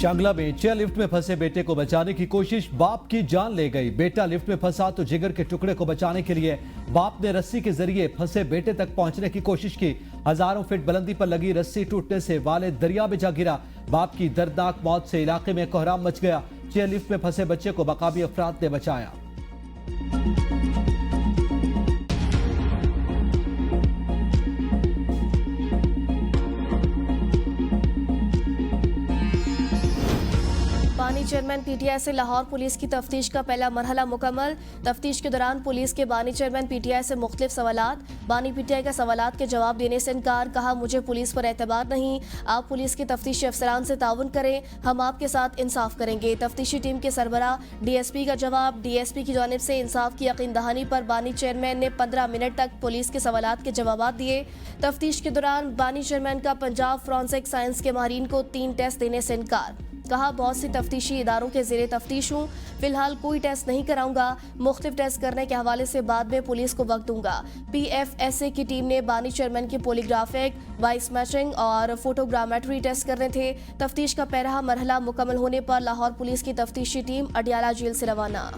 चांगला में chair lift में फंसे बेटे को बचाने की कोशिश, बाप की जान ले गई। बेटा लिफ्ट में फंसा तो जिगर के टुकड़े को बचाने के लिए बाप ने रस्सी के जरिए फंसे बेटे तक पहुंचने की कोशिश की। हजारों फीट बुलंदी पर लगी रस्सी टूटने से वालिद दरिया में जा गिरा। बाप की दर्दनाक मौत से इलाके में कोहराम मच गया। चेयर लिफ्ट में फंसे बच्चे को मकामी अफराद ने बचाया। बानी चेयरमैन पीटीआई से लाहौर पुलिस की तफ्तीश का पहला मरहला मुकम्मल। तफ्तीश के दौरान पुलिस के बानी चेयरमैन पीटीआई से मुख्तलिफ सवालात। बानी पीटीआई का सवालात के जवाब देने से इनकार। कहा, मुझे पुलिस पर एतबार नहीं, आप पुलिस के तफ्तीशी अफसरान से ताउन करें, हम आपके साथ इंसाफ करेंगे। तफ्तीशी टीम के सरबराह डीएसपी का जवाब। डीएसपी की जानिब से इंसाफ की यकीन दहानी पर बानी चेयरमैन ने 15 मिनट तक पुलिस के सवालात के जवाब दिए। तफ्तीश के दौरान बानी चेयरमैन का पंजाब फॉरेंसिक साइंस के माहिरीन को 3 टेस्ट देने से इनकार। कहा, बहुत सी तफ्तीशी इदारों के ज़ेरे तफ्तीश हूँ, फिलहाल कोई टेस्ट नहीं कराऊंगा, मुख्तलिफ टेस्ट करने के हवाले से बाद में पुलिस को वक्त दूंगा। PFSA की टीम ने बानी चेयरमैन की पॉलीग्राफिक, वॉइस मैचिंग और फोटोग्रामेट्री टेस्ट करने थे। तफ्तीश का पहला मरहला मुकम्मल होने पर लाहौर पुलिस की तफ्तीशी टीम अडियाला जेल से रवाना।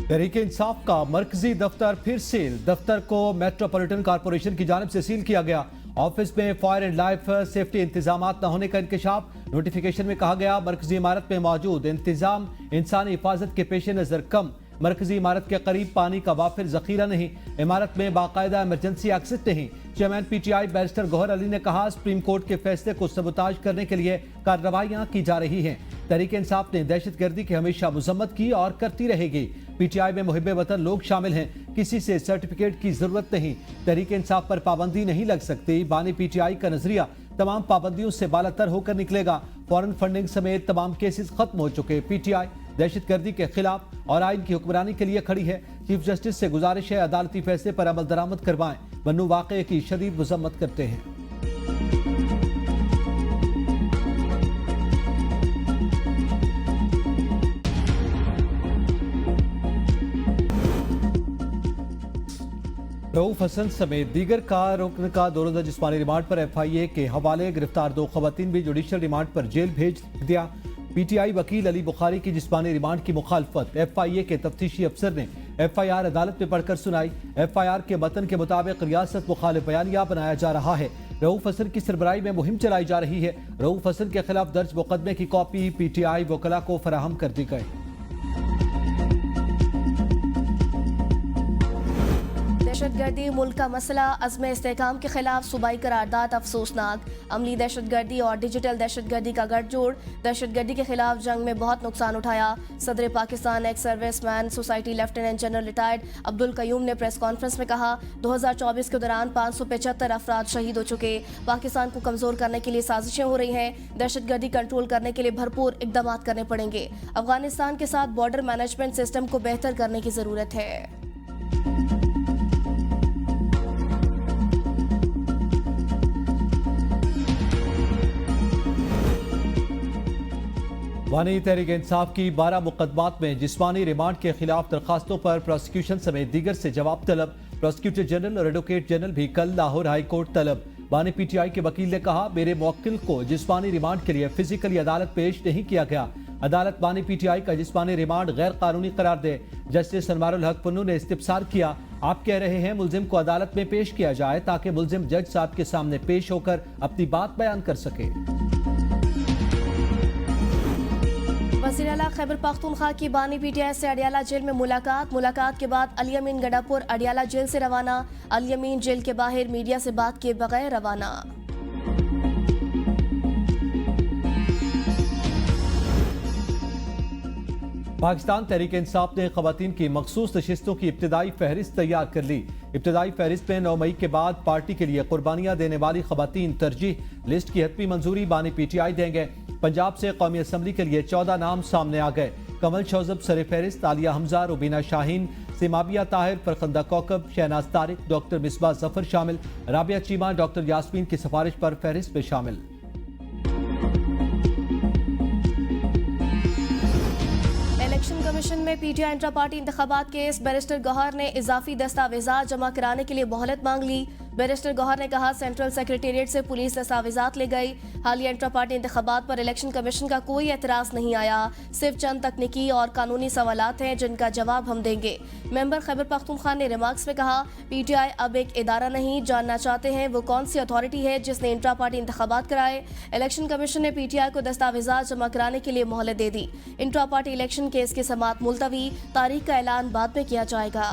तहरीक इंसाफ का मरकजी दफ्तर फिर सील। दफ्तर को मेट्रोपॉलिटन कॉरपोरेशन की जानिब से सील किया गया। ऑफिस में फायर एंड लाइफ सेफ्टी इंतजाम न होने का इंकशाफ। नोटिफिकेशन में कहा गया, मरकजी इमारत में मौजूद इंतजाम इंसानी हिफाजत के पेश नजर कम। मरकजी इमारत के करीब पानी का वाफिर जखीरा नहीं। इमारत में बाकायदा इमरजेंसी एक्सिट नहीं। Chairman PTI barrister Gohar Ali ने कहा, सुप्रीम कोर्ट के फैसले को सबूताज करने के लिए कार्रवाइयां की जा रही हैं। तहरीक इंसाफ ने दहशतगर्दी की हमेशा मजम्मत की और करती रहेगी। पीटीआई में मुहिब्बे वतन लोग शामिल हैं, किसी से सर्टिफिकेट की जरूरत नहीं। तहरीक इंसाफ पर पाबंदी नहीं लग सकती। बानी पीटीआई का नजरिया तमाम पाबंदियों से बालातर होकर निकलेगा। फॉरेन फंडिंग समेत तमाम केसेस खत्म हो चुके। पीटीआई दहशतगर्दी के खिलाफ और आइन की हुक्मरानी के लिए खड़ी है। चीफ जस्टिस से गुजारिश है, अदालती फैसले पर अमल दरामद करवाएं। बन्नू वाक़े की शदीद मजम्मत करते हैं। रऊफ हसन समेत दीगर का रुकन का 2 रोज़ा जिस्मानी रिमांड पर FIA के हवाले। गिरफ्तार 2 खवातीन भी जुडिशल रिमांड पर जेल भेज दिया। पीटीआई वकील अली बुखारी की जिस्मानी रिमांड की मुखालफत। FIA के तफ्तीशी अफसर ने FIR अदालत में पढ़कर सुनाई। FIR के मतन के मुताबिक रियासत मुखालिफ बयानिया बनाया जा रहा है। रऊफ हसन की सरबराही में मुहिम चलाई जा रही है। रऊफ हसन के खिलाफ दर्ज मुकदमे की कॉपी पीटीआई वकला को फराहम कर दी गई। दहशतगर्दी मुल्क का मसला, अज़्म इस्तेहकाम के खिलाफ सूबाई करारदाद अफसोसनाक। अमली दहशतगर्दी और डिजिटल दहशतगर्दी का गठजोड़। दहशतगर्दी के खिलाफ जंग में बहुत नुकसान उठाया। सदर Pakistan ex serviceman society lieutenant general retired Abdul Qayyum ने प्रेस कॉन्फ्रेंस में कहा, 2024 के दौरान 575 अफराद शहीद हो चुके। पाकिस्तान को कमजोर करने के लिए साजिशें हो रही हैं। दहशतगर्दी कंट्रोल करने के लिए भरपूर इकदाम करने पड़ेंगे। अफगानिस्तान के साथ बॉर्डर मैनेजमेंट सिस्टम को बेहतर करने की जरूरत है। बानी तहरीक इंसाफ की 12 मुकदमात में जिस्मानी रिमांड के खिलाफ दरखास्तों पर प्रोसिक्यूशन समेत दीगर से जवाब तलब। प्रोसिक्यूटर जनरल और एडवोकेट जनरल भी कल लाहौर हाई कोर्ट तलब। बानी पीटीआई के वकील ने कहा, मेरे मुवक्किल को जिस्मानी रिमांड के लिए फिजिकली अदालत पेश नहीं किया गया। अदालत बानी पीटीआई का जिस्मानी रिमांड गैर कानूनी करार दे। जस्टिस सनवारुल हक पन्नू ने इस्तिफसार किया। आप कह रहे हैं मुल्जिम को अदालत में पेश किया जाए ताकि मुल्जिम जज साहब के सामने पेश होकर अपनी बात बयान कर सके। वज़ीर आला खैबर पख्तूनख्वा की बानी पीटीआई से अडियाला जेल में मुलाकात के बाद अली अमीन गडापुर अडियाला जेल से रवाना। अली अमीन जेल के बाहर मीडिया से बात किए बगैर रवाना। पाकिस्तान तहरीक इंसाफ ने खवातीन की मखसूस नशिस्तों की इब्तदाई फहरिस्त तैयार कर ली। इब्तदाई फहरिस्त में 9 मई के बाद पार्टी के लिए कुर्बानियां देने वाली खवातीन तरजीह। लिस्ट की हतमी मंजूरी बानी पीटीआई देंगे। पंजाब से कौमी असम्बली के लिए 14 नाम सामने आ गए। कमल शौजब सर फहरिस्त, आलिया हमजा, रुबीना शाहीन, सिमाबिया ताहिर, फरखंदा कौकब, शहनाज तारिक, डॉक्टर मिसबा जफर शामिल। राबिया चीमा डॉक्टर यास्मीन की सिफारिश पर फहरिस्त में शामिल। कमीशन में पीटीआई इंट्रा पार्टी इंतखाबात केस। बैरिस्टर गौहर ने इजाफी दस्तावेजात जमा कराने के लिए मोहलत मांग ली। बैरिस्टर गौहर ने कहा सेंट्रल सेक्रेटेरिएट से पुलिस दस्तावेजात ले गई। हालिया इंट्रा पार्टी इंतखाबात पर इलेक्शन कमीशन का कोई एतराज नहीं आया, सिर्फ चंद तकनीकी और कानूनी सवालात हैं जिनका जवाब हम देंगे। मेंबर खैबर पख्तूनख्वा ने रिमार्क्स में कहा पीटीआई अब एक इदारा नहीं, जानना चाहते हैं वो कौन सी अथॉरिटी है जिसने इंट्रा पार्टी इंतखाबात कराए। इलेक्शन कमीशन ने पीटीआई को दस्तावेजात जमा कराने के लिए मोहलत दे दी। इंट्रा पार्टी इलेक्शन केस की समाअत मुलतवी, तारीख का ऐलान बाद में किया जाएगा।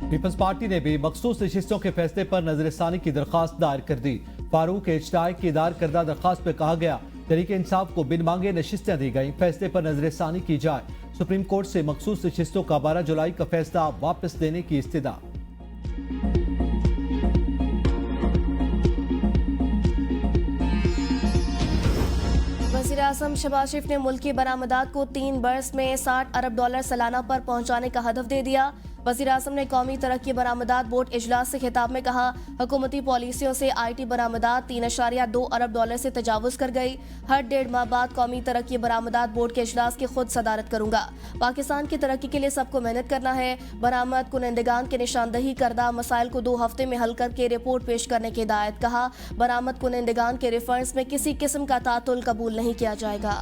पीपल्स पार्टी ने भी मखसूस नशिस्तों के फैसले पर नजरसानी की दरखास्त दायर कर दी। फारूक एचटाई की दायर करदा दरखास्त में कहा गया तरीके इंसाफ को बिन मांगे नशिस्तें दी गई, फैसले पर नजरसानी की जाए। सुप्रीम कोर्ट से मखसूस नशिस्तों का 12 जुलाई का फैसला वापस लेने की इस्तदा। वज़ीर आज़म शहबाज शरीफ ने मुल्क की बरामदात को 3 बरस में $60 अरब सालाना पर पहुंचाने का हदफ दे दिया। वज़ीर आज़म ने कौमी तरक्की बरामदात बोर्ड इजलास से खिताब में कहा हुकूमती पॉलिसियों से IT बरामदात $3.2 अरब से तजावुज़ कर गई। हर 1.5 माह बाद कौमी तरक्की बरामदात बोर्ड के इजलास की खुद सदारत करूंगा। पाकिस्तान की तरक्की के लिए सबको मेहनत करना है। बरामद कुनंदगान के निशानदही करदा मसाइल को 2 हफ्ते में हल करके रिपोर्ट पेश करने की हिदायत। कहा बरामद कुनंदगान के रिफंड्स में किसी किस्म का तातुल कबूल नहीं किया जाएगा।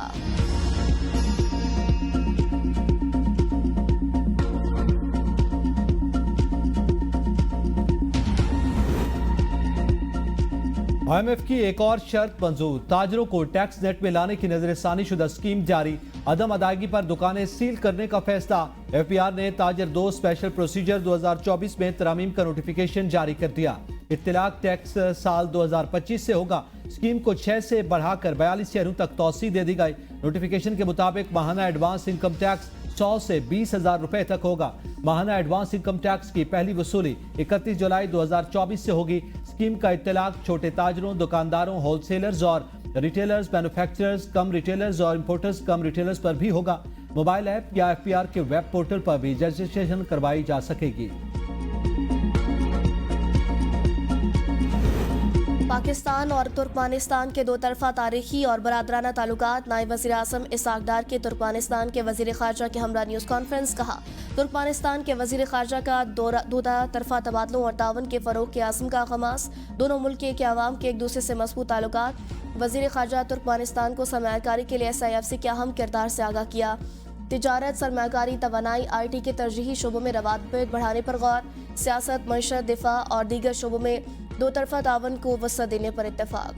IMF की एक और शर्त मंजूर, ताजरों को टैक्स नेट में लाने की नजरसानी शुदा स्कीम जारी। अदम अदायगी पर दुकानें सील करने का फैसला। FPR ने ताजर 2 स्पेशल प्रोसीजर 2024 में तरामीम का नोटिफिकेशन जारी कर दिया। इत्तलाक टैक्स साल 2025 से होगा। स्कीम को 6 से बढ़ाकर 42 शहरों तक तौसी दे दी गई। नोटिफिकेशन के मुताबिक माहाना एडवांस इनकम टैक्स 100 से 20,000 रुपए तक होगा। माहाना एडवांस इनकम टैक्स की पहली वसूली 31 जुलाई 2024 से होगी। स्कीम का इत्तलाक छोटे ताजरों, दुकानदारों, होलसेलर्स और रिटेलर्स, मैन्युफैक्चरर्स कम रिटेलर्स और इंपोर्टर्स कम रिटेलर्स पर भी होगा। मोबाइल ऐप या FPR के वेब पोर्टल पर भी रजिस्ट्रेशन करवाई जा सकेगी। पाकिस्तान और तुर्कमानिस्तान के 2 तरफा तारीखी और बरादराना ताल्लुकात। नायब वज़ीर आज़म इसहाक डार के तुर्कमानिस्तान के वज़ीर ख़ारजा के हमरा न्यूज़ कॉन्फ्रेंस। कहा तुर्कमानिस्तान के वज़ीर ख़ारजा का 2 तरफा तबादलों और तावन के फ़रोग़ के आज़म का खमास। दोनों मुल्क के अवाम के एक दूसरे से मज़बूत ताल्लुकात। वज़ीर ख़ारजा तुर्कमानिस्तान को सरमायाकारी के लिए SIFC के अहम किरदार से आगाह किया। तिजारत, सरमायाकारी, तवानाई, IT के तरजीही शोबों में रवाबित बढ़ाने पर गौर। सियासत, मईशत, दिफा और दीगर शोबों में 2 तरफा तावन को वसअत देने पर इत्तेफाक।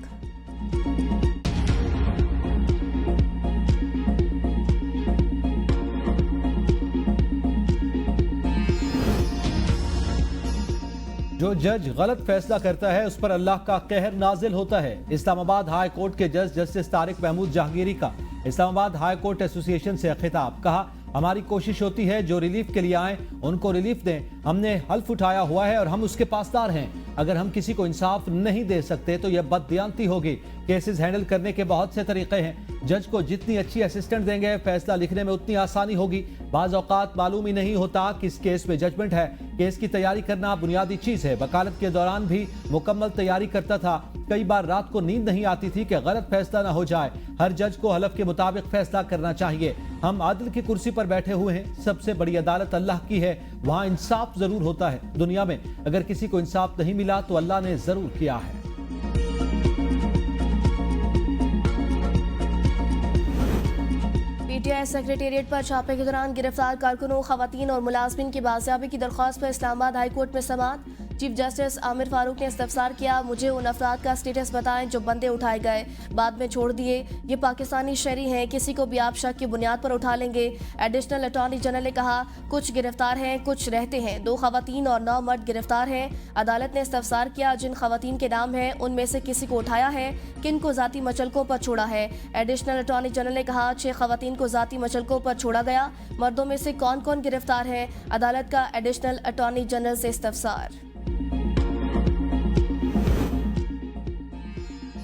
जो जज गलत फैसला करता है उस पर अल्लाह का कहर नाजिल होता है। इस्लामाबाद हाई कोर्ट के जज जस्टिस तारिक महमूद जहांगीरी का इस्लामाबाद हाई कोर्ट एसोसिएशन से खिताब। कहा हमारी कोशिश होती है जो रिलीफ के लिए आए उनको रिलीफ दें। हमने हल्फ उठाया हुआ है और हम उसके पासदार हैं। अगर हम किसी को इंसाफ नहीं दे सकते तो यह बददियानती होगी। केसेस हैंडल करने के बहुत से तरीके हैं। जज को जितनी अच्छी असिस्टेंट देंगे फैसला लिखने में उतनी आसानी होगी। बाज़ औक़ात मालूम ही नहीं होता किस केस में जजमेंट है। केस की तैयारी करना बुनियादी चीज़ है। वकालत के दौरान भी मुकम्मल तैयारी करता था। कई बार रात को नींद नहीं आती थी कि गलत फैसला ना हो जाए। हर जज को हलफ के मुताबिक फैसला करना चाहिए। हम आदिल की कुर्सी पर बैठे हुए हैं। सबसे बड़ी अदालत अल्लाह की है, वहाँ इंसाफ जरूर होता है। दुनिया में अगर किसी को इंसाफ नहीं मिला तो अल्लाह ने जरूर किया है। PTI सेक्रेटेरिएट पर छापे के दौरान गिरफ्तार कारकुनों, खवातीन और मुलाजमिन की बाजियाबी की दरख्वास्त पर इस्लामाबाद हाई कोर्ट में समाअत। चीफ जस्टिस आमिर फारूक ने इस्तफसार किया, मुझे उन अफराद का स्टेटस बताएं जो बंदे उठाए गए बाद में छोड़ दिए। ये पाकिस्तानी शहरी हैं, किसी को भी आप शक की बुनियाद पर उठा लेंगे। एडिशनल अटॉर्नी जनरल ने कहा कुछ गिरफ्तार हैं, कुछ रहते हैं। 2 खवातीन और 9 मर्द गिरफ्तार हैं। अदालत ने इस्तफसार किया, जिन खवातीन के नाम हैं उनमें से किसी को उठाया है, किन को जाती मचलकों पर छोड़ा है। एडिशनल अटॉर्नी जनरल ने कहा 6 खवातीन को जाती मचलकों पर छोड़ा गया। मर्दों में से कौन कौन गिरफ्तार है, अदालत का एडिशनल अटॉर्नी जनरल से इस्तफसार।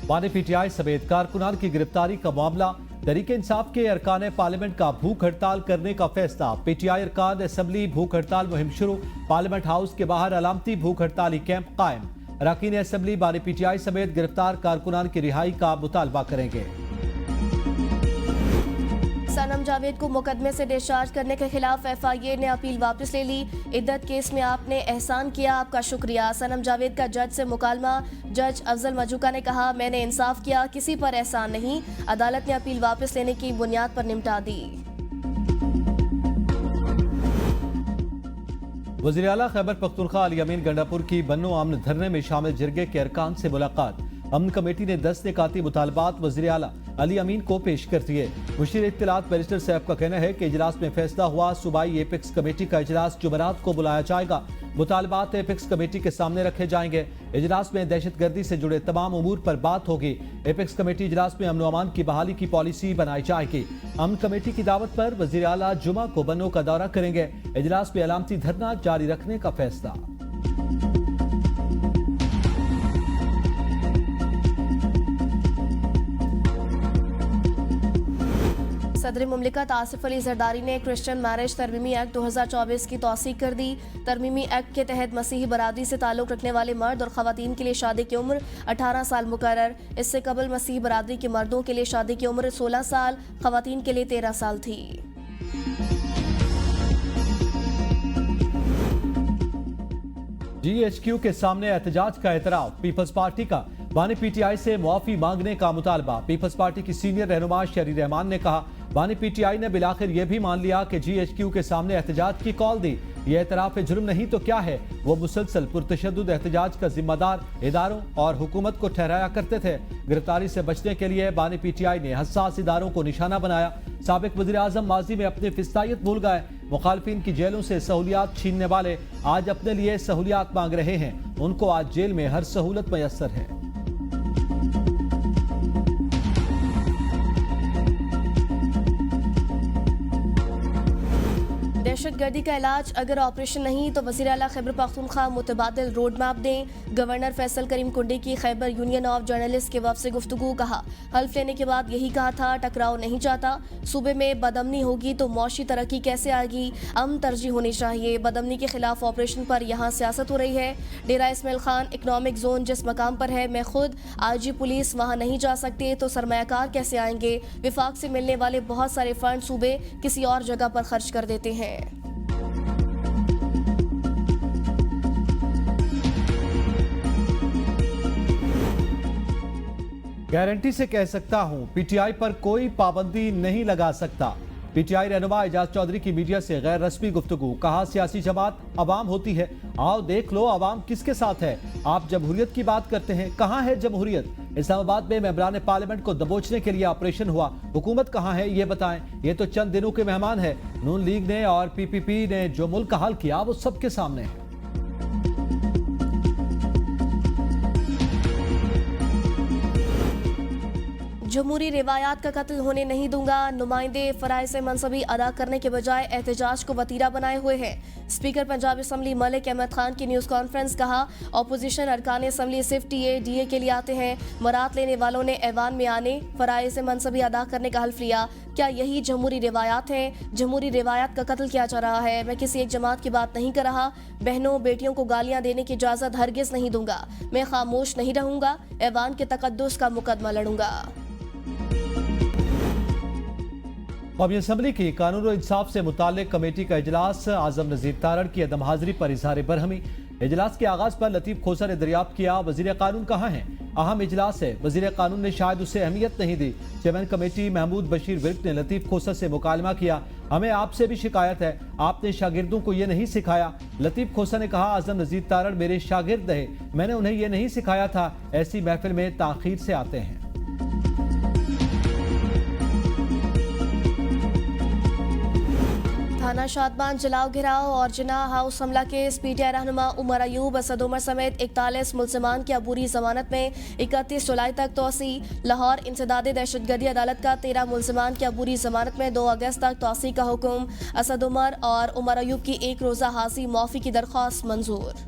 बानी PTI समेत कारकुनान की गिरफ्तारी का मामला। तरीके इंसाफ के अरकान पार्लियामेंट का भूख हड़ताल करने का फैसला। PTI अरकान असम्बली भूख हड़ताल मुहिम शुरू। पार्लियामेंट हाउस के बाहर अलामती भूख हड़ताली कैंप कायम। अरकान असेंबली बानी PTI समेत गिरफ्तार कारकुनान की रिहाई का मुतालबा करेंगे। सनम जावेद को मुकदमे से डिस्चार्ज करने के खिलाफ FIA ने अपील वापस ले ली। इद्दत केस में आपने एहसान किया, आपका शुक्रिया। सनम जावेद का जज से मुकालमा। जज अफजल मजूका ने कहा, मैंने इंसाफ किया, किसी पर एहसान नहीं। अदालत ने अपील वापस लेने की बुनियाद पर निपटा दी। वज़ीर आला खैबर पख्तूनख्वा अली अमीन गंडापुर की बन्नो अमन धरने में शामिल जिरगे के अरकान से मुलाकात। अमन कमेटी ने 10 निकाती मुतालबात वज़ीर आला अली अमीन को पेश कर दिए। मुशीर इत्तलात बैरिस्टर साहब का कहना है कि इजलास में फैसला हुआ, सूबाई एपेक्स कमेटी का इजलास जुमेरात को बुलाया जाएगा। मुतालबात एपेक्स कमेटी के सामने रखे जाएंगे। इजलास में दहशतगर्दी से जुड़े तमाम उमूर पर बात होगी। एपेक्स कमेटी इजलास में अमन अमान की बहाली की पॉलिसी बनाई जाएगी। अमन कमेटी की दावत पर वज़ीर आला जुमा को बन्नो का दौरा करेंगे। इजलास में अलामती धरना जारी रखने का फैसला। सदर मुमलिकत आसिफ अली जरदारी ने क्रिश्चियन मैरिज तरमीमी एक्ट 2024 की तौसीक कर दी। तरमीमी एक्ट के तहत मसीही बरादरी से ताल्लुक रखने वाले मर्द और खवातीन के लिए शादी की उम्र 18 साल मुकर्रर। इससे कबल मसीही बरादरी के मर्दों के लिए शादी की उम्र 16 साल, खवातीन के लिए 13 साल थी। GHQ के सामने एहतजाज का एतराफ। पीपल्स पार्टी का बानी PTI से मुआफी मांगने का मुतालबा। पीपल्स पार्टी की सीनियर रहनुमा शरी रहमान ने कहा, बानी PTI ने बिलाखिर यह भी मान लिया कि GHQ के सामने एहतजाज की कॉल दी। यह एतराफ जुर्म नहीं तो क्या है। वो मुसलसल पुरतशद्दुद एहतजाज का जिम्मेदार इदारों और हुकूमत को ठहराया करते थे। गिरफ्तारी से बचने के लिए बानी PTI ने हसास इदारों को निशाना बनाया। साबिक वज़ीर आज़म माजी में अपनी फिस्तायत भूल गए। मुखालफिन की जेलों से सहूलियात छीनने वाले आज अपने लिए सहूलियात मांग रहे हैं। उनको आज जेल में हर सहूलत मैसर है। दहशतगर्दी का इलाज अगर ऑपरेशन नहीं तो वज़ीर आला खैबर पख्तूनख्वा मुतबादिल रोड मैप दें। गवर्नर फैसल करीम कुंडी की खैबर यूनियन ऑफ जर्नलिस्ट के वफ़द से गुफ्तगू। कहा, हल्फ लेने के बाद यही कहा था, टकराव नहीं चाहता। सूबे में बदअमनी होगी तो मौशी तरक्की कैसे आएगी। अमन तरजीह होनी चाहिए। बदअमनी के खिलाफ ऑपरेशन पर यहाँ सियासत हो रही है। डेरा इस्माइल खान इकनॉमिक जोन जिस मकाम पर है, मैं खुद IG पुलिस वहाँ नहीं जा सकते तो सरमायाकार कैसे आएंगे। विफाक से मिलने वाले बहुत सारे फंड सूबे किसी और जगह पर खर्च कर देते हैं। गारंटी से कह सकता हूं, PTI पर कोई पाबंदी नहीं लगा सकता। PTI रहनुमा एजाज चौधरी की मीडिया से गैर रस्मी गुफ्तगू। कहा, सियासी जमात अवाम होती है, आओ देख लो अवाम किसके साथ है। आप जमहूरियत की बात करते हैं, कहाँ है जमहूरियत। इस्लामाबाद में मेंबरान पार्लियामेंट को दबोचने के लिए ऑपरेशन हुआ, हुकूमत कहाँ है ये बताएं। ये तो चंद दिनों के मेहमान है। नून लीग ने और PPP ने जो मुल्क का हाल किया वो सबके सामने है। जमहूरी रिवायात का कत्ल होने नहीं दूंगा। नुमाइंदे फ़राइज़ से मनसबी अदा करने के बजाय एहतजाज को वतीरा बनाए हुए हैं। स्पीकर पंजाब असम्बली मलिक अहमद खान की न्यूज़ कॉन्फ्रेंस। कहा, अपोजिशन अरकान असम्बली सिर्फ DA के लिए आते हैं। मरात लेने वालों ने ऐवान में आने फ़राइज़ से मनसबी अदा करने का हल्फ लिया। क्या यही जमहूरी रिवायात हैं। जमहूरी रिवायात का कत्ल किया जा रहा है। मैं किसी एक जमात की बात नहीं कर रहा। बहनों बेटियों को गालियां देने की इजाज़त हरगिज़ नहीं दूंगा। मैं खामोश नहीं रहूंगा। ऐवान के तकद्दुस का मुकदमा लड़ूंगा। कौमी असम्बली की कानून और इंसाफ से मुताल्लिक कमेटी का इजलास। आजम नज़ीर तारड़ की अदम हाजिरी पर इजहार बरहमी। इजलास के आगाज पर लतीफ़ खोसा ने दरियाफ्त किया, वज़ीर कानून कहाँ हैं। अहम इजलास है, वज़ीर कानून ने शायद उसे अहमियत नहीं दी। चेयरमैन कमेटी महमूद बशीर विर्क ने लतीफ़ खोसा से मुकालमा किया। हमें आपसे भी शिकायत है, आपने शागिर्दों को ये नहीं सिखाया। लतीफ़ खोसा ने कहा, आजम नज़ीर तारड़ मेरे शागिर्द है, मैंने उन्हें ये नहीं सिखाया था। ऐसी महफिल में ताख़ीर से आते हैं। थाना शादमान जलाओ घिराव और जिना हाउस हमला केस। PTI रहनुमा उमर अयूब, असद उमर समेत 41 मुल्ज़िमान की अबूरी जमानत में 31 जुलाई तक तोसी। लाहौर इंसदादे दहशतगर्दी अदालत का 13 मुल्ज़िमान की अबूरी जमानत में 2 अगस्त तक तोसी का हुक्म। असद उमर और उमर अयूब की 1 रोज़ा हासी माफ़ी की दरख्वास्त मंजूर।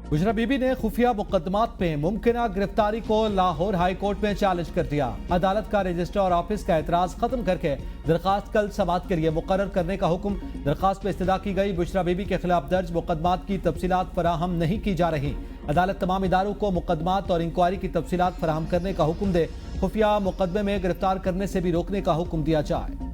बुशरा बीबी ने खुफिया मुकदमात में मुमकिन गिरफ्तारी को लाहौर हाई कोर्ट में चैलेंज कर दिया। अदालत का रजिस्ट्रार ऑफिस का एतराज खत्म करके दरखास्त कल समाअत के लिए मुकर्रर करने का हुक्म। दरखास्त में इस्तदा की गई बुशरा बीबी के खिलाफ दर्ज मुकदमात की तफसीलात फराहम नहीं की जा रही। अदालत तमाम इदारों को मुकदमात और इंक्वायरी की तफसीलात फराहम करने का हुक्म दे। खुफिया मुकदमे में गिरफ्तार करने से भी रोकने का हुक्म दिया जाए।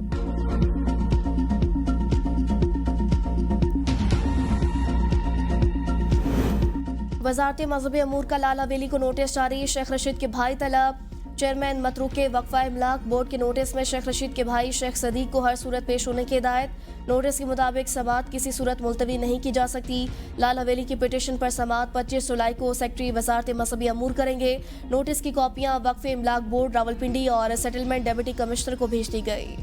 वजारत मजहबी अमूर का लाल हवेली को नोटिस जारी। शेख रशीद के भाई तलब। चेयरमैन मतरूके वक्फा इमलाक बोर्ड के नोटिस में शेख रशीद के भाई शेख सदीक को हर सूरत पेश होने की हिदायत। नोटिस के मुताबिक समाअत किसी सूरत मुलतवी नहीं की जा सकती। लाल हवेली की पिटीशन पर समाअत 25 जुलाई को सेक्रेटरी वजारत मजहबी अमूर करेंगे। नोटिस की कॉपियां वक्फ इमलाक बोर्ड रावलपिंडी और सेटलमेंट डिप्टी कमिश्नर को भेज दी गई।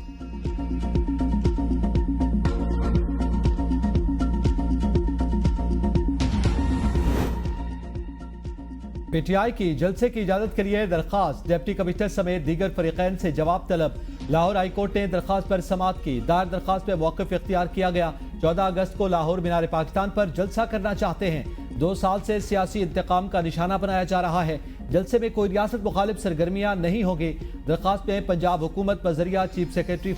पीटीआई की जलसे की इजाजत के लिए दरखास्त। डिप्टी कमिश्नर समेत दीगर फरीकैन से जवाब तलब। लाहौर हाई कोर्ट ने दरखास्त पर समाअत की। दायर दरखास्त में मौक़िफ़ इख्तियार किया गया। 14 अगस्त को लाहौर मीनार पाकिस्तान पर जलसा करना चाहते हैं। 2 साल से सियासी इंतकाम का निशाना बनाया जा रहा है। जलसे में कोई रियासत मुखालिफ सरगर्मियां नहीं होगी। दरखास्त में पंजाब हुकूमत बजरिया चीफ सेक्रेटरी